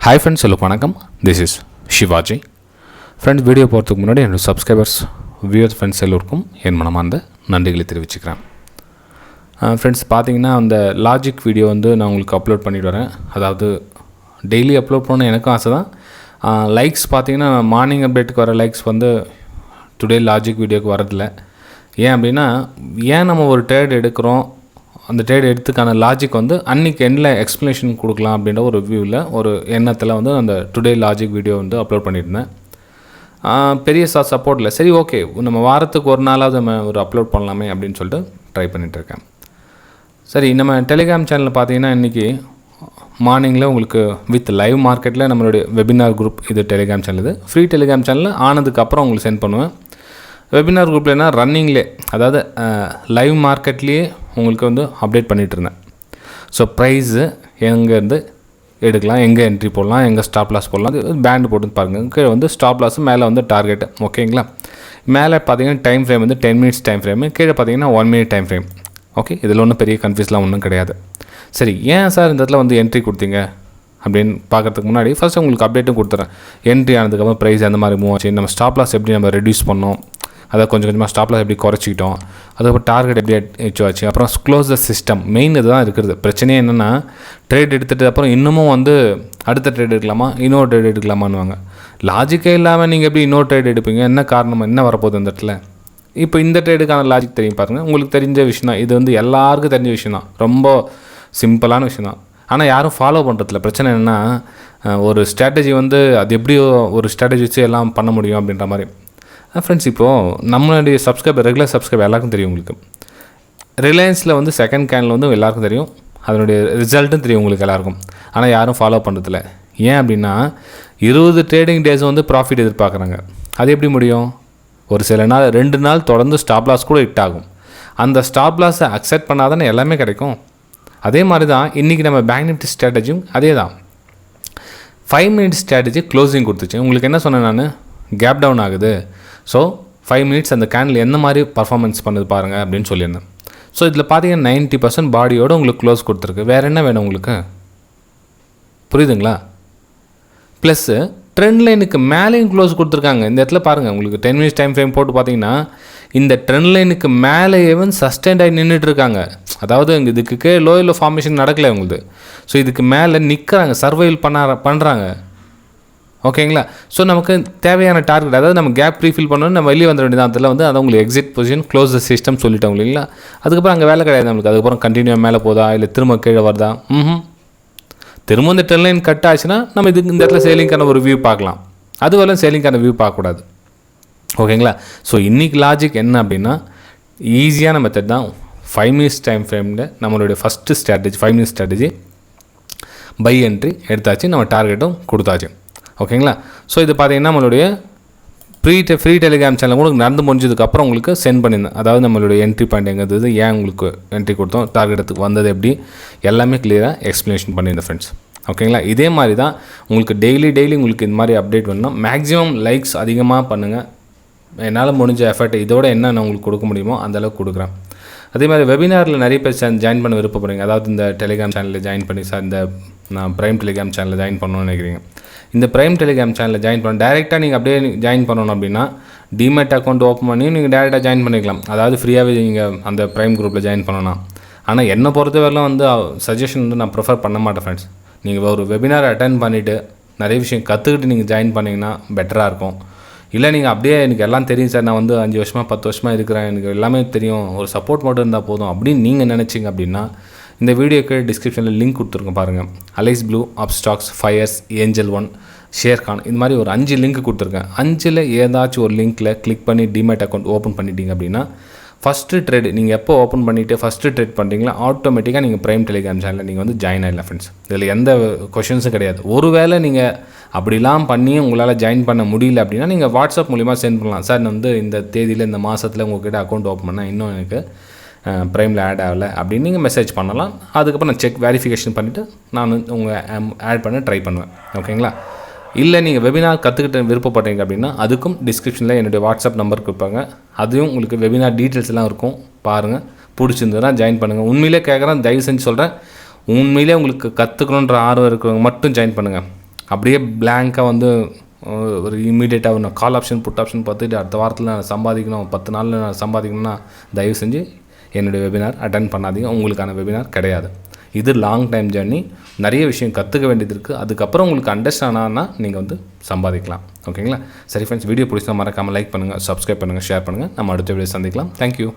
Hi friends, hello vanakkam. This is Shivaji. Friends, video போகிறதுக்கு முன்னாடி என்னோட சப்ஸ்கிரைபர்ஸ் வியூவர்ஸ் ஃப்ரெண்ட்ஸ் எல்லோருக்கும் என் மனமார்ந்த நன்றிகளை தெரிவிச்சுக்கிறேன். ஃப்ரெண்ட்ஸ் பார்த்தீங்கன்னா அந்த லாஜிக் வீடியோ நான் உங்களுக்கு அப்லோட் பண்ணிட்டு வரேன். அதாவது டெய்லி அப்லோட் பண்ண எனக்கும் ஆசை தான். லைக்ஸ் பார்த்தீங்கன்னா மார்னிங் அப்டேட்டுக்கு வர லைக்ஸ் டுடே லாஜிக் வீடியோக்கு வரதில்லை. ஏன் அப்படின்னா நம்ம ஒரு ட்ரேட் எடுக்கிறோம், அந்த ட்ரேட் எடுத்துக்கான லாஜிக் அன்றைக்கி எண்டில் எக்ஸ்ப்ளனேஷன் கொடுக்கலாம் அப்படின்ற ஒரு வியூவில் ஒரு எண்ணத்தில் அந்த டுடே லாஜிக் வீடியோ அப்லோட் பண்ணியிருந்தேன். பெரிய சப்போர்ட் இல்லை. சரி, ஓகே, நம்ம வாரத்துக்கு ஒரு நாளாவது நம்ம ஒரு அப்லோட் பண்ணலாமே அப்படின்னு சொல்லிட்டு ட்ரை பண்ணிகிட்ருக்கேன். சரி, நம்ம டெலிகிராம் சேனலில் பார்த்தீங்கன்னா இன்றைக்கி மார்னிங்கில் உங்களுக்கு வித் லைவ் மார்க்கெட்டில் நம்மளுடைய வெபினார் குரூப், இது டெலிகிராம் சேனல், இது ஃப்ரீ டெலிகிராம் சேனலில் ஆனதுக்கப்புறம் உங்களுக்கு சென்ட் பண்ணுவேன். வெபினார் குரூப்லனா ரன்னிங்லே, அதாவது லைவ் மார்க்கெட்லேயே உங்களுக்கு அப்டேட் பண்ணிகிட்டு இருந்தேன். ஸோ ப்ரைஸு எங்கேருந்து எடுக்கலாம், எங்கே என்ட்ரி போடலாம், எங்கே ஸ்டாப் லாஸ் போடலாம், அது பேண்டு போட்டு பாருங்கள். கீழே ஸ்டாப் லாஸு, மேலே டார்கெட்டு. ஓகேங்களா? மேலே பார்த்தீங்கன்னா time frame 10 minutes time frame, கீழே பார்த்தீங்கன்னா 1 மினிட் டைம் ஃப்ரேம். ஓகே, இதில் ஒன்றும் பெரிய கன்ஃபியூஸ்லாம் ஒன்றும் கிடையாது. சரி, ஏன் சார் இந்த இடத்துல என்ட்ரி கொடுத்தீங்க அப்படின்னு பார்க்குறதுக்கு முன்னாடி ஃபஸ்ட்டு உங்களுக்கு அப்டேட்டும் கொடுத்துறேன். என்ட்ரி ஆனதுக்கப்புறம் ப்ரைஸ் அந்த மாதிரி மூவ் ஆச்சு, நம்ம ஸ்டாப் லாஸ் எப்படி நம்ம ரெடியூஸ் பண்ணோம், அதை கொஞ்சம் கொஞ்சமாக ஸ்டாப் லாஸ் எப்படி குறைச்சிக்கிட்டோம், அதுக்கப்புறம் டார்கெட் எப்படி வச்சு அப்புறம் க்ளோஸ் த சிஸ்டம். மெயின் இது தான் இருக்கிறது. பிரச்சனையே என்னென்னா, ட்ரேட் எடுத்துகிட்டு அப்புறம் இன்னமும் அடுத்த ட்ரேட் எடுக்கலாமா, இன்னொரு ட்ரேட் எடுக்கலாமான்னுவாங்க. லாஜிக்கே இல்லாமல் நீங்கள் எப்படி இன்னொரு ட்ரேட் எடுப்பீங்க? என்ன காரணம், என்ன வரப்போகுது அந்த இடத்துல? இப்போ இந்த ட்ரேடுக்கான லாஜிக் தெரியும் பாருங்கள். உங்களுக்கு தெரிஞ்ச விஷயம் தான் இது, எல்லாருக்கும் தெரிஞ்ச விஷயம் தான், ரொம்ப சிம்பிளான விஷயம் தான். ஆனால் யாரும் ஃபாலோ பண்ணுறதில்ல. பிரச்சனை என்னென்னா, ஒரு ஸ்ட்ராட்டஜி அது எப்படியோ ஒரு ஸ்ட்ராட்டஜி வச்சு எல்லாம் பண்ண முடியும் அப்படின்ற மாதிரி. ஃப்ரெண்ட்ஸ், இப்போது நம்மளுடைய ரெகுலர் சப்ஸ்கிரைபர் எல்லாருக்கும் தெரியும். உங்களுக்கு ரிலையன்ஸில் செகண்ட் கேனில் எல்லாருக்கும் தெரியும், அதனுடைய ரிசல்ட்டும் தெரியும் உங்களுக்கு எல்லாருக்கும். ஆனால் யாரும் ஃபாலோ பண்ணுறதில்ல. ஏன் அப்படின்னா 20 ட்ரேடிங் டேஸ் ப்ராஃபிட் எதிர்பார்க்குறாங்க. அது எப்படி முடியும்? ஒரு சில நாள் 2 நாள் தொடர்ந்து ஸ்டாப் லாஸ் கூட ஹிட் ஆகும். அந்த ஸ்டாப் லாஸை அக்செப்ட் பண்ணாதானே எல்லாமே கிடைக்கும். அதே மாதிரி தான் இன்றைக்கி நம்ம பேங்க் நிஃப்டி ஸ்ட்ராட்டஜியும் அதே தான். 5 மினிட்ஸ் ஸ்ட்ராட்டஜி க்ளோசிங் கொடுத்துச்சு. உங்களுக்கு என்ன சொன்னேன், நான் கேப் டவுன் ஆகுது, ஸோ 5 மினிட்ஸ் அந்த கேண்டில் எந்த மாதிரி பர்ஃபார்மன்ஸ் பண்ணுது பாருங்கள் அப்படின்னு சொல்லியிருந்தேன். ஸோ இதில் பார்த்தீங்கன்னா 90% பாடியோடு உங்களுக்கு க்ளோஸ் கொடுத்துருக்கு. வேறு என்ன வேணும் உங்களுக்கு? புரியுதுங்களா? ப்ளஸ்ஸு ட்ரெண்ட் லைனுக்கு மேலேயும் க்ளோஸ் கொடுத்துருக்காங்க. இந்த இடத்துல பாருங்கள், உங்களுக்கு 10 மினிட்ஸ் டைம் ஃப்ரேம் போட்டு பார்த்தீங்கன்னா இந்த ட்ரெண்ட் லைனுக்கு மேலேயே சஸ்டெண்ட் ஆகி நின்றுட்டுருக்காங்க. அதாவது இதுக்கு லோயில் ஃபார்மேஷன் நடக்கலை உங்களுக்கு. ஸோ இதுக்கு மேலே நிற்கிறாங்க, சர்வைவ் பண்ணுறாங்க. ஓகேங்களா? ஸோ நமக்கு தேவையான டார்கெட், அதாவது நம்ம கேப் ப்ரீஃபில் பண்ணணும், நம்ம வெளியே வந்துட வேண்டியது. அதில் அதை உங்களுக்கு exit position, close the system சொல்லிட்டோம் இல்லைங்களா? அதுக்கப்புறம் அங்கே வேலை கிடையாது நம்மளுக்கு. அதுக்கப்புறம் கண்டினியூ மேலே போதா இல்லை திரும்ப கீழே வருதா? திரும்ப இந்த ட்ரெண்ட் லைன் கட் ஆச்சுன்னா நம்ம இந்த இடத்துல சேலிங்கான ஒரு வியூ பார்க்கலாம். அது வரலாம் சேலிங்கான வியூ பார்க்கக்கூடாது. ஓகேங்களா? ஸோ இன்றைக்கி லாஜிக் என்ன அப்படின்னா, ஈஸியான மெத்தட் தான். 5 மினிட்ஸ் டைம் ஃப்ரேமில் நம்மளுடைய first strategy 5 minutes strategy by entry எடுத்தாச்சு, நம்ம டார்கெட்டும் கொடுத்தாச்சு. ஓகேங்களா? ஸோ இது பார்த்தீங்கன்னா நம்மளுடைய ஃப்ரீ டெலிகிராம் சேனல் கூட நடந்து முடிஞ்சதுக்கப்புறம் உங்களுக்கு சென்ட் பண்ணியிருந்தேன். அதாவது நம்மளுடைய என்ட்ரி பாயிண்ட் எங்கே, ஏன் உங்களுக்கு என்ட்ரி கொடுத்தோம், டார்கெட்டுக்கு வந்தது எப்படி, எல்லாமே கிளியராக எக்ஸ்ப்ளனேஷன் பண்ணியிருந்தேன் ஃப்ரெண்ட்ஸ். ஓகேங்களா? இதே மாதிரி தான் உங்களுக்கு டெய்லி உங்களுக்கு இந்த மாதிரி அப்டேட் பண்ணணும். மேக்ஸிமம் லைக்ஸ் அதிகமாக பண்ணுங்கள். என்னால் முடிஞ்ச எஃபர்ட் இதோட என்ன நான் உங்களுக்கு கொடுக்க முடியுமோ அந்தளவுக்கு கொடுக்குறேன். அதே மாதிரி வெபினாரில் நிறைய பேர் ஜாயின் பண்ண விருப்பப்படுறீங்க. அதாவது இந்த டெலிகிராம் சேனலில் ஜாயின் பண்ணி, சார் இந்த நான் ப்ரைம் டெலிகிராம் சேனலில் ஜாயின் பண்ணணும்னு நினைக்கிறீங்க. இந்த ப்ரைம் டெலிகிராம் சேனலில் ஜாயின் பண்ண டேரெக்டாக நீங்கள் அப்படியே ஜாயின் பண்ணணும் அப்படின்னா டிமேட் அக்கௌண்ட் ஓப்பன் பண்ணி நீங்கள் டேரெக்டாக ஜாயின் பண்ணிக்கலாம். அதாவது ஃப்ரீயாகவே நீங்கள் அந்த ப்ரைம் குரூப்பில் ஜாயின் பண்ணணும். ஆனால் என்னை பொறுத்தவரையிலும் சஜஷன் நான் ப்ரிஃபர் பண்ண மாட்டேன் ஃப்ரெண்ட்ஸ். நீங்கள் ஒரு வெபினார் அட்டென்ட் பண்ணிவிட்டு நிறைய விஷயம் கற்றுக்கிட்டு நீங்கள் ஜாயின் பண்ணிங்கன்னா பெட்டராக இருக்கும். இல்லை நீங்கள் அப்படியே எனக்கு எல்லாம் தெரியும் சார், நான் 5 வருஷமாக 10 வருஷமாக இருக்கிறேன், எனக்கு எல்லாமே தெரியும், ஒரு சப்போர்ட் மட்டும் இருந்தால் போதும் அப்படின்னு நீங்கள் நினச்சிங்க அப்படின்னா இந்த வீடியோக்கு டிஸ்கிரிப்ஷனில் லிங்க் கொடுத்துருங்க பாருங்கள். Alice Blue, Upstox, Fyers, Angel 1, Sharekhan, இது மாதிரி ஒரு 5 லிங்க் கொடுத்துருக்கேன். 5ல் ஏதாச்சும் ஒரு லிங்க்கில் கிளிக் பண்ணி டிமேட் அக்கௌண்ட் ஓப்பன் பண்ணிட்டீங்க அப்படின்னா ஃபஸ்ட்டு ட்ரேட் நீங்கள் எப்போ ஓப்பன் பண்ணிவிட்டு ஃபஸ்ட்டு ட்ரேட் பண்ணுறீங்களா ஆட்டோமேட்டிக்காக நீங்கள் ப்ரைம் டெலிகிராம் சேனலில் நீங்கள் ஜாயின் ஆகிடலாம் ஃப்ரெண்ட்ஸ். இதில் எந்த கொஷின்ஸும் கிடையாது. ஒருவேளை நீங்கள் அப்படிலாம் பண்ணி உங்களால் ஜாயின் பண்ண முடியல அப்படின்னா நீங்கள் வாட்ஸ்அப் மூலிமா சென்ட் பண்ணலாம். சார் நான் இந்த தேதியில் இந்த மாதத்தில் உங்கள்கிட்ட அக்கௌண்ட் ஓப்பன் பண்ணால் இன்னும் எனக்கு ப்ரைமில் ஆட் ஆகலை அப்படின்னு நீங்கள் மெசேஜ் பண்ணலாம். அதுக்கப்புறம் நான் வெரிஃபிகேஷன் பண்ணிவிட்டு நான் உங்கள் ஆட் பண்ண ட்ரை பண்ணுவேன். ஓகேங்களா? இல்லை நீங்கள் வெபினார் கற்றுக்கிட்டு விருப்பப்படுறீங்க அப்படின்னா அதுக்கும் டிஸ்கிரிப்ஷனில் என்னுடைய வாட்ஸ்அப் நம்பர் கொடுப்பாங்க. அதுவும் உங்களுக்கு வெபினார் டீட்டெயில்ஸ் எல்லாம் இருக்கும், பாருங்கள். பிடிச்சிருந்ததுன்னா ஜாயின் பண்ணுங்கள். உண்மையிலே கேட்குறேன், தயவு செஞ்சு சொல்கிறேன், உண்மையிலே உங்களுக்கு கற்றுக்கணுன்ற ஆர்வம் இருக்கிறவங்க மட்டும் ஜாயின் பண்ணுங்கள். அப்படியே பிளாங்காக வந்து ஒரு இமீடியட்டாக ஒன்று கால் ஆப்ஷன் புட் ஆப்ஷன் பார்த்துட்டு அடுத்த வாரத்தில் நான் சம்பாதிக்கணும் 10 நாளில் நான் சம்பாதிக்கணும்னா தயவு செஞ்சு என்னுடைய வெபினார் அட்டன் பண்ணாதீங்க. உங்களுக்கான வெபினார் கிடையாது. இது லாங் டைம் ஜேர்னி. நிறைய விஷயம் கற்றுக்க வேண்டியது இருக்குது. அதுக்கப்புறம் உங்களுக்கு அண்டர்ஸ்டாண்ட் ஆனால் நீங்கள் வந்து சம்பாதிக்கலாம். ஓகேங்களா? சரி ஃப்ரெண்ட்ஸ், வீடியோ பிடிச்சா மறக்காமல் லைக் பண்ணுங்கள், சப்ஸ்கிரைப் பண்ணுங்கள், ஷேர் பண்ணுங்கள். நம்ம அடுத்த வீடியோ சந்திக்கலாம். தேங்க்யூ.